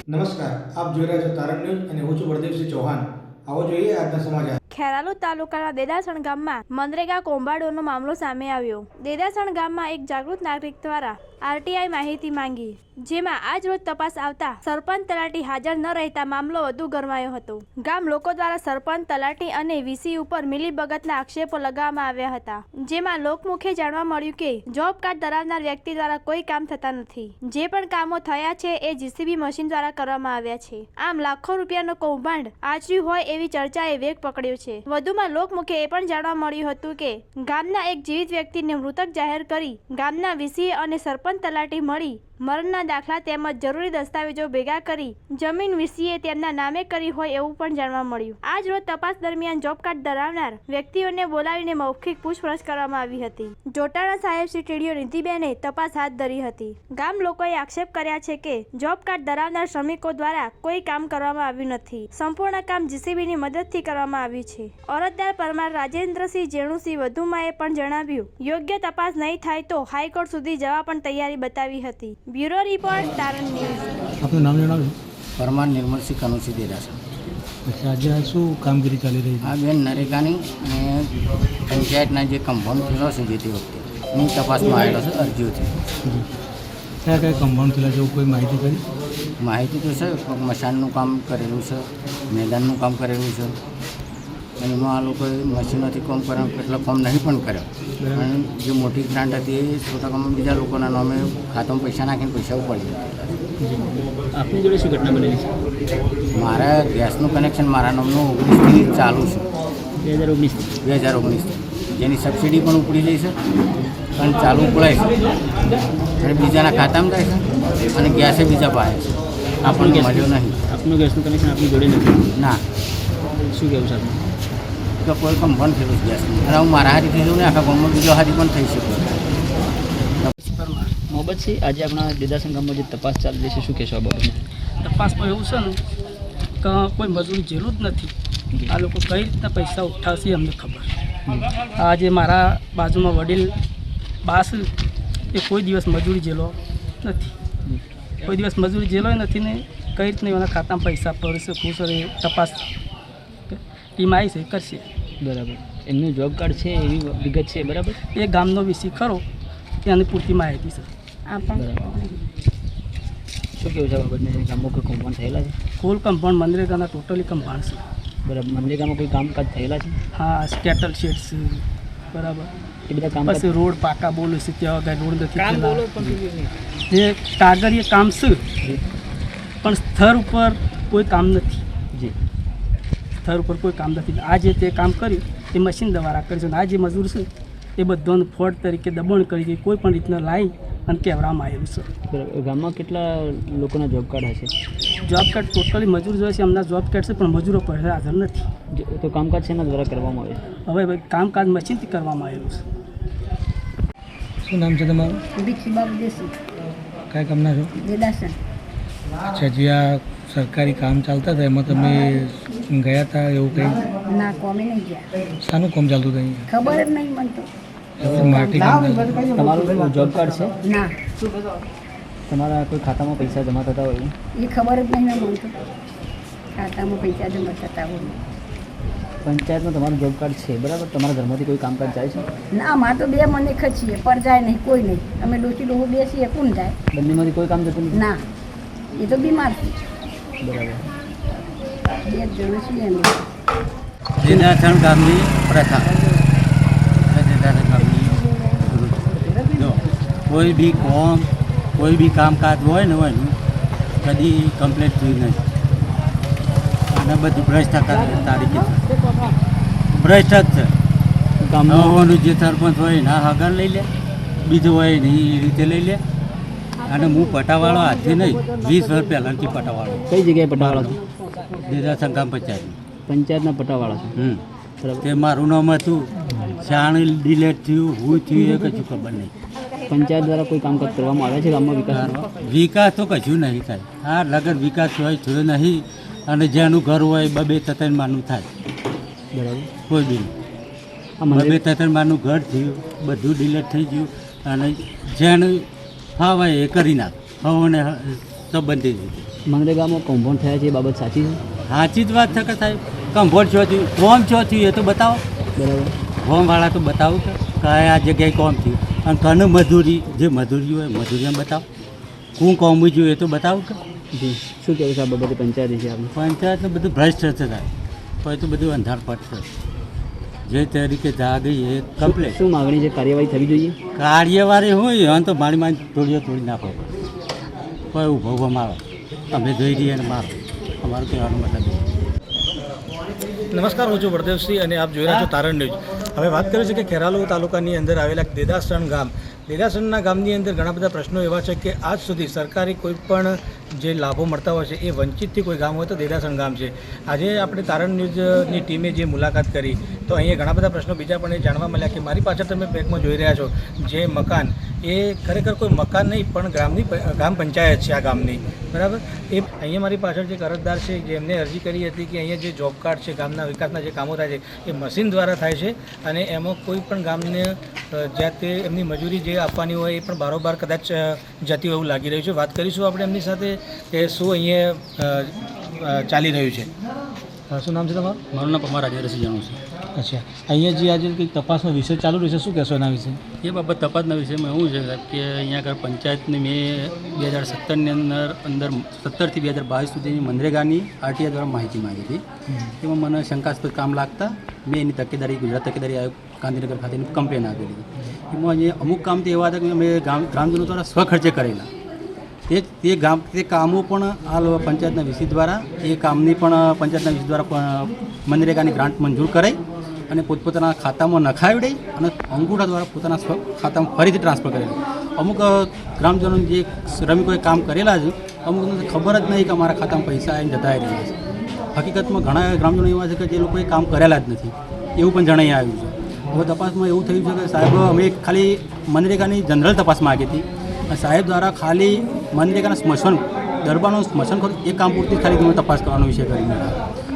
નમસ્કાર, આપ જોઈ રહ્યા છો તારણ ન્યૂઝ અને હું છું બળદેવસિંહ ચૌહાણ. આવો જોઈએ આજના સમાચાર. ખેરાલુ તાલુકાના દેદાસણ ગામમાં મનરેગા કૌભાંડોનો મામલો સામે આવ્યો. દેદાસણ ગામમાં એક જાગૃત નાગરિક દ્વારા આરટીઆઈ માહિતી માંગી, જેમાં આજ રોજ તપાસ આવતા સરપંચ તલાટી હાજર ન રહેતા મામલો વધુ ગરમાયો હતો. ગામ લોકો દ્વારા સરપંચ તલાટી અને વીસી ઉપર મિલીભગતના આક્ષેપો લગાવવામાં આવ્યા હતા, જેમાં લોકમુખે જાણવા મળ્યું કે જોબ કાર્ડ ધરાવનાર વ્યક્તિ દ્વારા કોઈ કામ થતા નથી. જે પણ કામો થયા છે એ જીસીબી મશીન દ્વારા કરવામાં આવ્યા છે. આમ લાખો રૂપિયાનો કૌભાંડ આચર્યું હોય એવી ચર્ચાએ વેગ પકડ્યો છે. વધુમાં લોકમુખે એ પણ જાણવા મળ્યું હતું કે ગામના એક જીવિત વ્યક્તિને મૃતક જાહેર કરી ગામના વીસી અને સરપંચ તલાટી મળી મરણના દાખલા તેમજ જરૂરી દસ્તાવેજો ભેગા કરી જમીન વીસીએ તેમના નામે કરી હોય એવું પણ જાણવા મળ્યું. આજ રોજ તપાસ દરમિયાન જોબ કાર્ડ ધરાવનાર વ્યક્તિઓને બોલાવીને મૌખિક પૂછપરછ કરવામાં આવી હતી. જોટાણા સાહેબ શ્રી ટીડીઓ નીતિબેને તપાસ હાથ ધરી હતી. ગામ લોકોએ આક્ષેપ કર્યા છે કે જોબ કાર્ડ ધરાવનાર શ્રમિકો દ્વારા કોઈ કામ કરવામાં આવ્યું નથી. સંપૂર્ણ કામ જીસીબીની મદદથી કરવામાં આવ્યું છે. અરજદાર પરમાર રાજેન્દ્રસિંહ જેણુસિંહ વધુમાં એ પણ જણાવ્યું, યોગ્ય તપાસ નહીં થાય તો હાઈકોર્ટ સુધી જવા પણ તૈયારી બતાવી હતી. બ્યુરો રિપોર્ટ તારણ ન્યૂઝ. આપનું નામ જણાવ્યું? પરમાર નિર્મલસિંહ કનુસિંહ દેદાસણ. અચ્છા, આજે આ શું કામગીરી ચાલી રહી છે? આ બેન નરેગાની અને પંચાયતના જે કમ્પાઉન્ડ થયેલો છે જે તે વખતે એની તપાસમાં આવેલો છે અરજીઓથી. કયા કયા કમ્પાઉન્ડ થયેલા છે એવું કોઈ માહિતી કરી? માહિતી તો છે, મશાનનું કામ કરેલું છે, મેદાનનું કામ કરેલું છે અને એમાં આ લોકોએ મશીનોથી કામ કરવાનું કેટલા કામ નહીં પણ કર્યો. અને જે મોટી ગ્રાન્ટ હતી એ છોટાકામાં બીજા લોકોના નામે ખાતામાં પૈસા નાખીને પૈસા ઉપાડી દીધા. આપની જોડે શું ઘટના બનેલી છે? મારા ગેસનું કનેક્શન મારા નામનું 19થી ચાલુ છે. 2019 જેની સબસિડી પણ ઉપડી લે છે અને ચાલુ ઉપડાય છે અને બીજાના ખાતામાં જાય છે અને ગેસે બીજા પાસે છે. આપણને મળ્યો નહીં. આપનું ગેસનું કનેક્શન આપની જોડે નથી? ના, શું કહેવું છે આપનું? તો કોઈ કમ્પાઉન્ડ થયેલું છે ગેસનું. અને હું મારા હારી થયેલું ને આખા ગામમાં બીજો હારી પણ થઈ શકે. મોહબ્બતસિંહ, આજે આપણા દેદાસણ ગામમાં જે તપાસ ચાલી રહી છે, શું કહેશો આ બાબતે? તપાસમાં એવું છે ને કે કોઈ મજૂરી જેલું જ નથી. આ લોકો કઈ રીતના પૈસા ઉઠાવશે અમને ખબર. આજે મારા બાજુમાં વડીલ બાસ એ કોઈ દિવસ મજૂરી જેલો નથી. કોઈ દિવસ મજૂરી જેલો નથી ને કઈ રીતના એના ખાતામાં પૈસા પડશે ખુશ એ તપાસ ટીમ આવી છે કરશે. બરાબર. એમનું જોબ કાર્ડ છે એવી વિગત છે? બરાબર. એ ગામનો વિસી ખરો ત્યાંની પૂરતી માહિતી છે. બરાબર. શું કહેવું છે આ બાબતને? ગામમાં કોઈ કમ્પાઉન્ડ થયેલા છે? ફૂલ કમ્પાઉન્ડ મનરેગાના ટોટલી કમ્પાઉન્ડ છે. બરાબર. મનરેગામાં કોઈ કામકાજ થયેલા છે? હા, સ્કેટર શેડ છે. બરાબર. એ બધા કામ પછી રોડ પાકા બોલે છે ત્યાં કાંઈ રોડ નથી થયેલા. જે કાગળીય કામ છે પણ સ્થળ ઉપર કોઈ કામ નથી. જી. સ્થળ ઉપર કોઈ કામ નથી. આ જે તે કામ કર્યું એ મશીન દ્વારા કર્યું છે. આ જે મજૂર છે એ બધાને ફોડ તરીકે દબાણ કરી કોઈ પણ રીતના લાવી અને કહેવામાં આવેલું છે. બરાબર. ગામમાં કેટલા લોકોના જોબ કાર્ડ હશે? જોબ કાર્ડ ટોટલી મજૂર જોઈએ છે. હમણાં જોબ કાર્ડ છે પણ મજૂરો પર હાજર નથી. તો કામકાજ શેના દ્વારા કરવામાં આવે? હવે કામકાજ મશીનથી કરવામાં આવેલું છે. શું નામ છે તમારું? ભીખીબાબુ દેશી, કયા કામના છો? દેદાસણ. અચ્છા, જે આ સરકારી કામ ચાલતા હતા એમાં તમે ગયા હતા એવું કંઈ? ના, કોમે નહીં ગયા. શાનું કામ ચાલતું હતું અહીંયા? ખબર જ નહીં મને તો. માટી કામ ચાલતું? તમારું જોબ કાર્ડ છે? ના, તમારા કોઈ ખાતામાં પૈસા જમા થતા હોય એવું? એ ખબર જ નહીં ને મને તો. ખાતામાં પૈસા જમા થતા હોય. પંચાયતમાં તમારું જોબ કાર્ડ છે, બરાબર? તમારા ઘરમાંથી કોઈ કામકાજ જાય છે? ના, અમારે તો બે મને ખચીએ પર જાય નહીં, કોઈ નહીં. અમે ડોસી ડોહો બેસીએ, કોણ જાય? બંનેમાંથી કોઈ કામ જતું નથી? ના, એ તો બીમાર છે. બરાબર. બે જ જણ છીએ અમે. દેદાસણ ગામની પ્રથા. દેદાસણ ગામની જો કોઈ બી કોમ કોઈ બી કામકાજ હોય ને એનું કદી કમ્પ્લેટ થયું નહીં. અને બધું ભ્રષ્ટાચાર તારીખે ભ્રષ્ટ જ છે. ગામનું જે સરપંચ હોય એના હગર લઈ લે, બીજું હોય એની એ રીતે લઈ લે. અને હું પટાવાળો હાથથી નહીં, 20 વર્ષ પહેલાંથી પટાવાળો. કઈ જગ્યાએ પટાવાળા છો? દેદાસણ ગામ પંચાયત. પંચાયતના પટાવાળા છો? બરાબર. તે મારું નામ હતું, શાણ ડિલેટ થયું, હું થયું એ કશું ખબર નહીં. પંચાયત દ્વારા કોઈ કામકાજ કરવામાં આવે છે ગામમાં વિકાસ? વિકાસ તો કશું નહીં થાય. હા, લગન વિકાસ હોય થયો નહીં. અને જેનું ઘર હોય 2-3 માનું થાય. બરાબર. કોઈ બી આ મંદિર 2-3 માનું ઘર થયું, બધું ડિલેટ થઈ ગયું. અને જેનું હા ભાઈ એ કરી નાખ. હવે સંબંધી દીધું. મનરેગામાં કૌભાંડ થયા છે એ બાબત સાચી છે? સાચી જ વાત છે કે સાહેબ કંભોટ છો થયું કોમ છો થયું એ તો બતાવો. બરાબર. હોમવાળા તો બતાવું કે કયા જગ્યાએ કોમ થયું અને કનું મજૂરી જે મજૂરી હોય મજૂરી એમ બતાવો. હું કોમ જોઈએ એ તો બતાવું કે. જી શું કહેવું છે આ બાબતે પંચાયત છે આપણે? પંચાયતનું બધું ભ્રષ્ટ છે સાહેબ. પછી તો બધું અંધાર પડશે જે તરીકે જાગી એ કમ્પ્લેટ. શું માગણી છે? કાર્યવાહી થવી જોઈએ? કાર્યવાહી હોય અને તો મારી તોડી નાખો કોઈ ઊભો ઊભો મારો અમે જોઈ રહીએ અને મારો અમારું કહેવાનું મતલબ. નમસ્કાર, હું છું વરદેવસિંહ અને આપ જોઈ રહ્યા છો તારણ ન્યૂઝ. હવે વાત કરીએ છીએ કે ખેરાલુ તાલુકાની અંદર આવેલા દેદાસણ ગામ. દેદાસણના ગામની અંદર ઘણા બધા પ્રશ્નો એવા છે કે આજ સુધી સરકારી કોઈ પણ જે લાભો મળતા હોય છે એ વંચિતથી કોઈ ગામ હોય તો દેદાસણ ગામ છે. આજે આપણે તારણ ન્યૂઝની ટીમે જે મુલાકાત કરી તો અહીંયા ઘણા બધા પ્રશ્નો બીજા પણ એ જાણવા મળ્યા કે મારી પાછળ તમે બેકમાં જોઈ રહ્યા છો જે મકાન એ ખરેખર કોઈ મકાન નહીં પણ ગ્રામ પંચાયત છે આ ગામની, બરાબર. એ અહીંયા મારી પાછળ જે અરજદાર છે જેમને અરજી કરી હતી કે અહીંયા જે જોબ કાર્ડ છે ગામના વિકાસના જે કામો થાય છે એ મશીન દ્વારા થાય છે અને એમાં કોઈ પણ ગામને જાતે એમની મજૂરી જે આપવાની હોય એ પણ બારોબાર કદાચ જતી હોય એવું લાગી રહ્યું છે. વાત કરીશું આપણે એમની સાથે કે શું અહીંયા ચાલી રહ્યું છે. શું નામ છે તમારું? મારું નામ અમારા રાજેરસિંહ જાણું છે. અચ્છા, અહીંયા જે આજે કંઈક તપાસનો વિષય ચાલુ રહેશે, શું કહેશો એના વિશે? એ બાબત તપાસના વિષયમાં એવું છે સાહેબ કે અહીંયા આગળ પંચાયતની મેં 2017ની અંદર 17 થી 2022 સુધીની મનરેગાની આરટીઆઈ દ્વારા માહિતી માંગી હતી. એમાં મને શંકાસ્પદ કામ લાગતા મેં એની તકેદારી ગુજરાત તકેદારી આયોગ ગાંધીનગર ખાતેની કમ્પ્લેન આપેલી હતી. એમાં અહીંયા અમુક કામ તો એવા હતા કે અમે ગ્રામજનો દ્વારા સ્વખર્ચે કરેલા. તે કામો પણ આ પંચાયતના વીસી દ્વારા એ કામની પણ પંચાયતના વીસી દ્વારા મનરેગાની ગ્રાન્ટ મંજૂર કરાઈ અને પોતપોતાના ખાતામાં નખાવડી અને અંગૂઠા દ્વારા પોતાના ખાતામાં ફરીથી ટ્રાન્સફર કરેલા. અમુક ગ્રામજનો જે શ્રમિકોએ કામ કરેલા છે અમુકને ખબર જ નહીં કે અમારા ખાતામાં પૈસા આવીને જતા રહ્યા છે. હકીકતમાં ઘણા ગ્રામજનો એવા છે કે જે લોકોએ કામ કરેલા જ નથી એવું પણ જણાઈ આવ્યું છે. હવે તપાસમાં એવું થયું છે કે સાહેબ અમે ખાલી મનરેગાની જનરલ તપાસ માગી હતી અને સાહેબ દ્વારા ખાલી મનરેગાના સ્મશાન દરબારનું સ્મશાન ખરું એ કામ પૂરતી ખાલી તમે તપાસ કરવાનો વિષય કરીને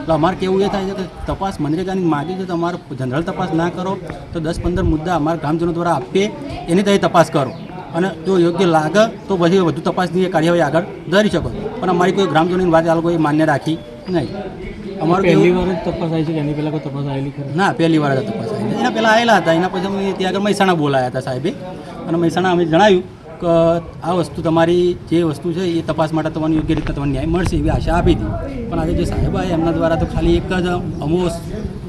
એટલે અમારે કેવું એ થાય છે કે તપાસ મનરેગાની માગી છે તો અમારે જનરલ તપાસ ના કરો તો 10-15 મુદ્દા અમારા ગ્રામજનો દ્વારા આપીએ એની તમે તપાસ કરો અને જો યોગ્ય લાગે તો પછી વધુ તપાસની કાર્યવાહી આગળ ધરી શકો. પણ અમારી કોઈ ગ્રામજનોની વાત આ લોકોએ માન્ય રાખી નહીં. અમારું પહેલી વાર જ તપાસ આવી છે કે એની પહેલાં કોઈ તપાસ આવેલી ખરી? ના, પહેલી વાર જ તપાસ આવી. એના પહેલાં આવેલા હતા. એના પછી અમે ત્યાં આગળ મહેસાણા બોલાયા હતા સાહેબે અને મહેસાણા અમે જણાવ્યું કે આ વસ્તુ તમારી જે વસ્તુ છે એ તપાસ માટે તમને યોગ્ય રીતે તમને ન્યાય મળશે એવી આશા આપી હતી. પણ આજે જે સાહેબ આવ્યા એમના દ્વારા તો ખાલી એક જ અમો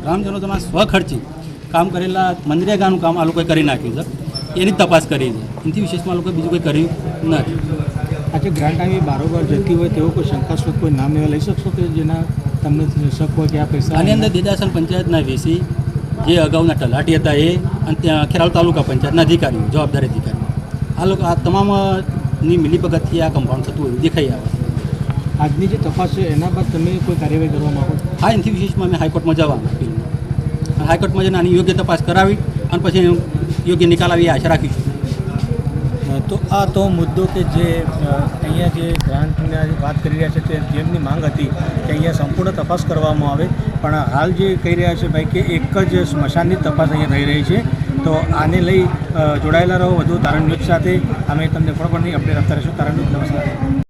ગ્રામજનો તમારા સ્વખર્ચે કામ કરેલા મનરેગાનું કામ આ લોકોએ કરી નાખ્યું છે એની તપાસ કરી છે. એનાથી વિશેષમાં લોકોએ બીજું કંઈ કર્યું નથી. આજે ગ્રાન્ટ આવી બારોબાર જતી હોય તેવો કોઈ શંકાસ્પદ કોઈ નામ એવા લઈ શકશો કે જેના તમને શક હોય કે આ પૈસા? આની અંદર દેદાસણ પંચાયતના વીસી જે અગાઉના તલાટી હતા એ અને ત્યાં ખેરાલુ તાલુકા પંચાયતના અધિકારીઓ જવાબદાર અધિકારીઓ આ લોકો આ તમામની મિલીભગતથી આ કમ્પાઉન્ડ થતું એવું દેખાઈ આવે. આજની જે તપાસ છે એના બાદ તમે કોઈ કાર્યવાહી કરવા માગો? હા, એનાથી વિશેષમાં અમે હાઈકોર્ટમાં જવાનું હાઈકોર્ટમાં જઈને આની યોગ્ય તપાસ કરાવી અને પછી યોગ્ય નિકાલ આવી આશા રાખીશું. તો આ તો મુદ્દો કે જે અહીંયા જે ગ્રાન્ટની વાત કરી રહ્યા છે તે જેમની માંગ હતી કે અહીંયા સંપૂર્ણ તપાસ કરવામાં આવે, પણ હાલ જે કહી રહ્યા છે ભાઈ કે એક જ સ્મશાનની તપાસ અહીંયા થઈ રહી છે. તો આને લઈ જોડાયેલા રહો વધુ તારણ ન્યૂઝ સાથે. અમે તમને પણ અપડેટ આપતા રહીશું. તારણ ન્યૂઝ, નમસ્કાર.